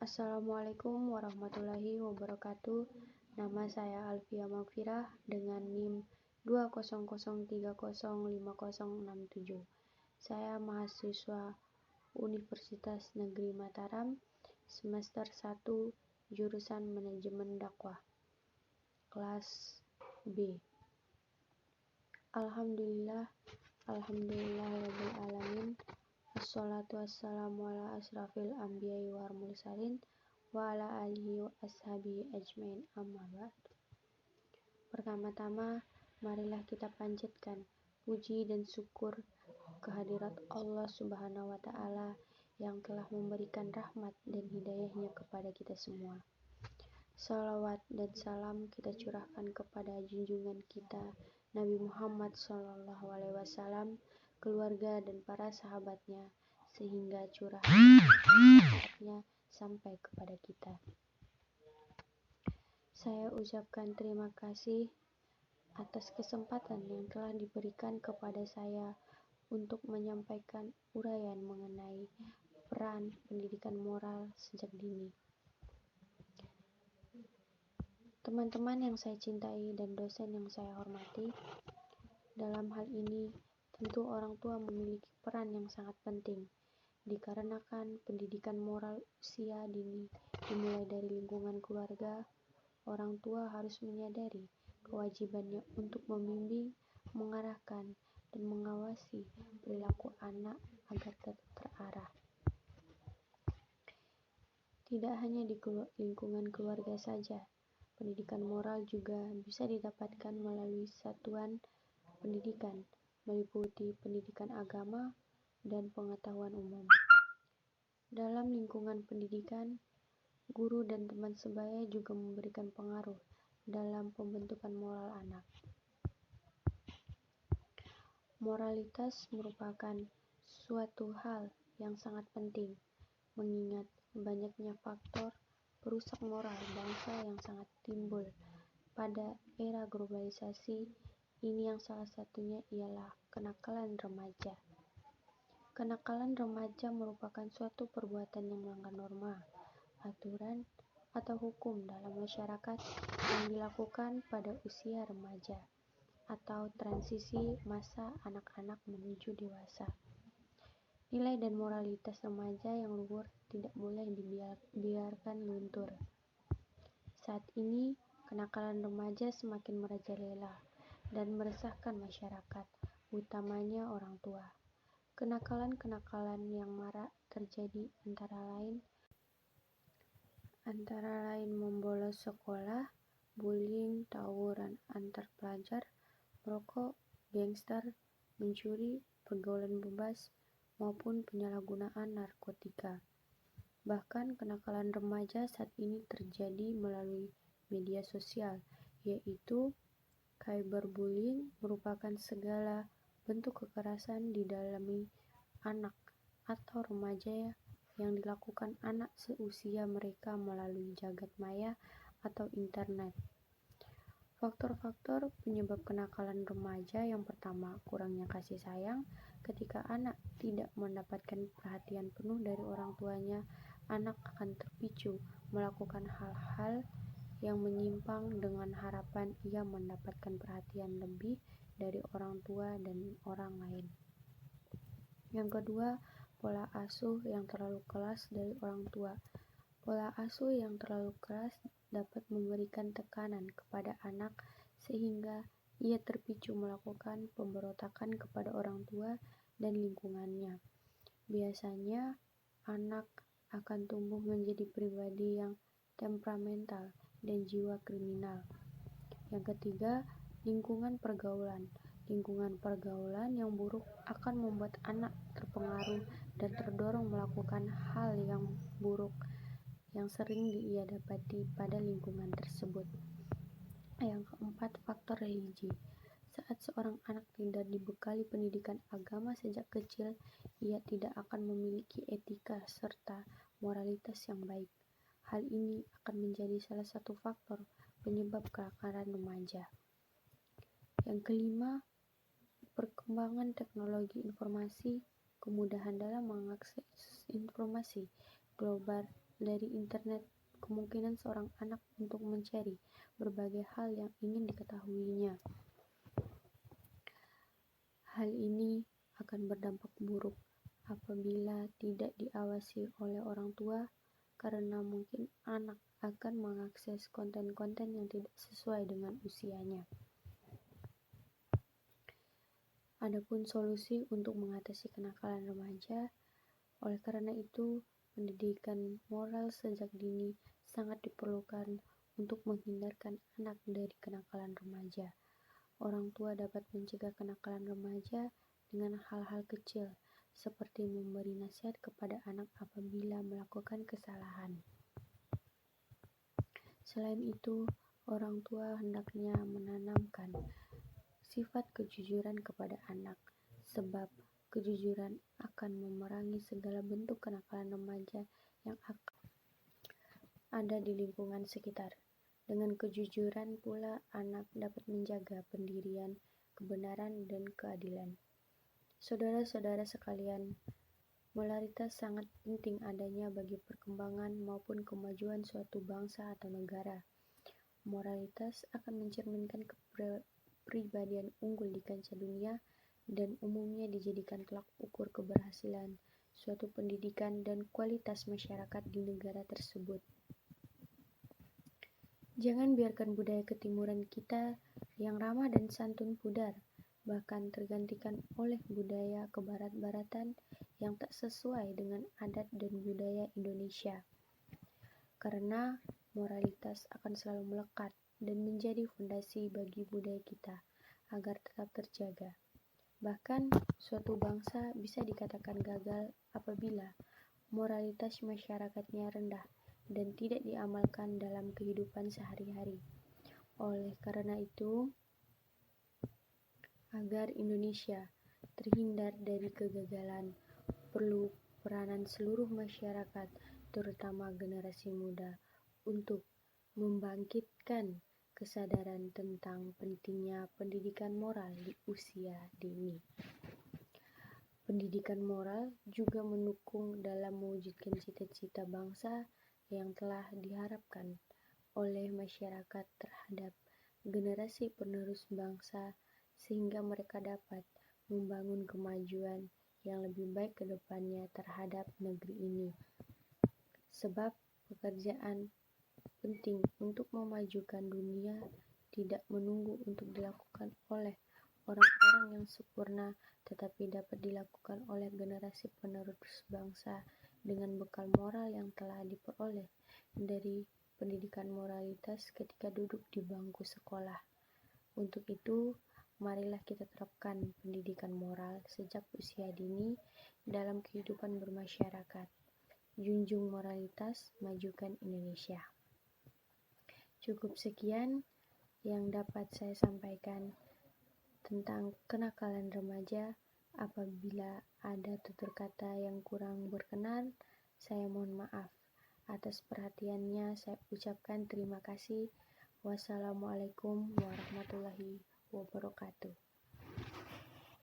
Assalamualaikum warahmatullahi wabarakatuh. Nama saya Alfia Magfirah dengan NIM 200305067. Saya mahasiswa Universitas Negeri Mataram, semester 1, jurusan Manajemen Dakwah, kelas B. Alhamdulillahirabbil alamin. Assalatu wassalamu ala asrafil anbiya'i wal mursalin wa ala alihi wa ashabihi ajmain, amma ba'd. Pertama-tama, marilah kita panjatkan puji dan syukur kehadirat Allah Subhanahu wa Ta'ala yang telah memberikan rahmat dan hidayahnya kepada kita semua. Salawat dan salam kita curahkan kepada junjungan kita Nabi Muhammad SAW, keluarga dan para sahabatnya, sehingga curahan rahmatnya sampai kepada kita. Saya ucapkan terima kasih atas kesempatan yang telah diberikan kepada saya untuk menyampaikan uraian mengenai peran pendidikan moral sejak dini. Teman-teman yang saya cintai dan dosen yang saya hormati, dalam hal ini tentu orang tua memiliki peran yang sangat penting, dikarenakan pendidikan moral usia dini dimulai dari lingkungan keluarga. Orang tua harus menyadari kewajibannya untuk membimbing, mengarahkan, dan mengawasi perilaku anak agar tetap terarah. Tidak hanya di lingkungan keluarga saja, pendidikan moral juga bisa didapatkan melalui satuan pendidikan, meliputi pendidikan agama dan pengetahuan umum. Dalam lingkungan pendidikan, guru dan teman sebaya juga memberikan pengaruh dalam pembentukan moral anak. Moralitas merupakan suatu hal yang sangat penting, mengingat banyaknya faktor perusak moral bangsa yang sangat timbul pada era globalisasi ini, yang salah satunya ialah kenakalan remaja. Kenakalan remaja merupakan suatu perbuatan yang melanggar norma, aturan, atau hukum dalam masyarakat yang dilakukan pada usia remaja atau transisi masa anak-anak menuju dewasa. Nilai dan moralitas remaja yang luhur tidak boleh dibiarkan luntur. Saat ini, kenakalan remaja semakin merajalela dan meresahkan masyarakat, utamanya orang tua. Kenakalan-kenakalan yang marak terjadi antara lain membolos sekolah, bullying, tawuran antar pelajar, merokok, gangster, mencuri, pergaulan bebas, maupun penyalahgunaan narkotika. Bahkan kenakalan remaja saat ini terjadi melalui media sosial, yaitu cyberbullying, merupakan segala bentuk kekerasan didalami anak atau remaja yang dilakukan anak seusia mereka melalui jagat maya atau internet. Faktor-faktor penyebab kenakalan remaja yang pertama, kurangnya kasih sayang. Ketika anak tidak mendapatkan perhatian penuh dari orang tuanya, anak akan terpicu melakukan hal-hal yang menyimpang dengan harapan ia mendapatkan perhatian lebih dari orang tua dan orang lain. Yang kedua, pola asuh yang terlalu keras dari orang tua. Pola asuh yang terlalu keras dapat memberikan tekanan kepada anak sehingga ia terpicu melakukan pemberontakan kepada orang tua dan lingkungannya. Biasanya, anak akan tumbuh menjadi pribadi yang temperamental dan jiwa kriminal. Yang ketiga, lingkungan pergaulan. Lingkungan pergaulan yang buruk akan membuat anak terpengaruh dan terdorong melakukan hal yang buruk yang sering ia dapati pada lingkungan tersebut. Yang keempat, faktor religi. Saat seorang anak tidak dibekali pendidikan agama sejak kecil, ia tidak akan memiliki etika serta moralitas yang baik. Hal ini akan menjadi salah satu faktor penyebab kenakalan remaja. Yang kelima, perkembangan teknologi informasi, kemudahan dalam mengakses informasi global dari internet kemungkinan seorang anak untuk mencari berbagai hal yang ingin diketahuinya. Hal ini akan berdampak buruk apabila tidak diawasi oleh orang tua, karena mungkin anak akan mengakses konten-konten yang tidak sesuai dengan usianya. Adapun solusi untuk mengatasi kenakalan remaja, oleh karena itu, pendidikan moral sejak dini sangat diperlukan untuk menghindarkan anak dari kenakalan remaja. Orang tua dapat mencegah kenakalan remaja dengan hal-hal kecil, seperti memberi nasihat kepada anak apabila melakukan kesalahan. Selain itu, orang tua hendaknya menanamkan sifat kejujuran kepada anak, sebab kejujuran akan memerangi segala bentuk kenakalan remaja yang akan ada di lingkungan sekitar. Dengan kejujuran pula anak dapat menjaga pendirian, kebenaran, dan keadilan. Saudara-saudara sekalian, moralitas sangat penting adanya bagi perkembangan maupun kemajuan suatu bangsa atau negara. Moralitas akan mencerminkan kepribadian unggul di kancah dunia dan umumnya dijadikan tolak ukur keberhasilan suatu pendidikan dan kualitas masyarakat di negara tersebut. Jangan biarkan budaya ketimuran kita yang ramah dan santun pudar, bahkan tergantikan oleh budaya kebarat-baratan yang tak sesuai dengan adat dan budaya Indonesia. Karena moralitas akan selalu melekat dan menjadi fondasi bagi budaya kita agar tetap terjaga. Bahkan, suatu bangsa bisa dikatakan gagal apabila moralitas masyarakatnya rendah dan tidak diamalkan dalam kehidupan sehari-hari. Oleh karena itu, agar Indonesia terhindar dari kegagalan, perlu peranan seluruh masyarakat, terutama generasi muda, untuk membangkitkan kesadaran tentang pentingnya pendidikan moral di usia dini. Pendidikan moral juga mendukung dalam mewujudkan cita-cita bangsa yang telah diharapkan oleh masyarakat terhadap generasi penerus bangsa, sehingga mereka dapat membangun kemajuan yang lebih baik ke depannya terhadap negeri ini. Sebab pekerjaan penting untuk memajukan dunia tidak menunggu untuk dilakukan oleh orang-orang yang sempurna, tetapi dapat dilakukan oleh generasi penerus bangsa dengan bekal moral yang telah diperoleh dari pendidikan moralitas ketika duduk di bangku sekolah. Untuk itu, marilah kita terapkan pendidikan moral sejak usia dini dalam kehidupan bermasyarakat. Junjung moralitas, majukan Indonesia. Cukup sekian yang dapat saya sampaikan tentang kenakalan remaja. Apabila ada tutur kata yang kurang berkenan, saya mohon maaf. Atas perhatiannya saya ucapkan terima kasih. Wassalamualaikum warahmatullahi wabarakatuh.